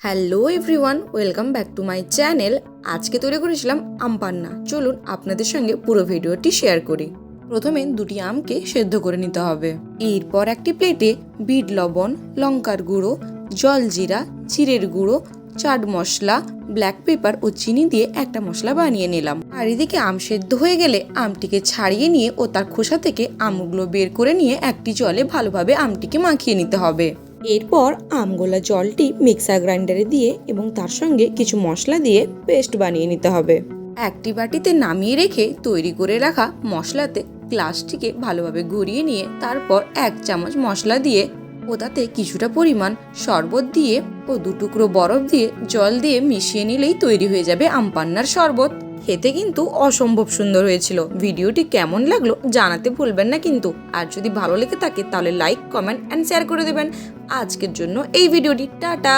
Hello everyone, welcome back to my channel. আজকে তৈরি করেছিলাম আম পান্না। চলুন আপনাদের সঙ্গে পুরো ভিডিওটি শেয়ার করি। প্রথমে দুটি আমকে সেদ্ধ করে নিতে হবে। এরপর একটি প্লেটে বিট লবণ, লঙ্কার গুঁড়ো, জলজিরা, জিরের গুঁড়ো, চাট মশলা, ব্ল্যাক পেপার ও চিনি দিয়ে একটা মশলা বানিয়ে নিলাম। আর এদিকে আম সেদ্ধ হয়ে গেলে আমটিকে ছাড়িয়ে নিয়ে ও তার খোসা থেকে আমগুলো বের করে নিয়ে একটি জলে ভালোভাবে আমটিকে মাখিয়ে নিতে হবে। এরপর আমগোলা জলটি মিক্সার গ্রাইন্ডারে দিয়ে এবং তার সঙ্গে কিছু মশলা দিয়ে পেস্ট বানিয়ে নিতে হবে। একটি বাটিতে নামিয়ে রেখে তৈরি করে রাখা মশলাতে গ্লাসটিকে ভালোভাবে ঘুরিয়ে নিয়ে তারপর 1 চামচ মশলা দিয়ে ও তাতে কিছুটা পরিমাণ শরবত দিয়ে ও 2 টুকরো বরফ দিয়ে জল দিয়ে মিশিয়ে নিলেই তৈরি হয়ে যাবে আম পান্নার শরবত। খেতে কিন্তু অসম্ভব সুন্দর হয়েছিল। ভিডিওটি কেমন লাগলো জানাতে ভুলবেন না কিন্তু। আর যদি ভালো লেগে থাকে তাহলে লাইক, কমেন্ট অ্যান্ড শেয়ার করে দেবেন। আজকের জন্য এই ভিডিওটি টাটা।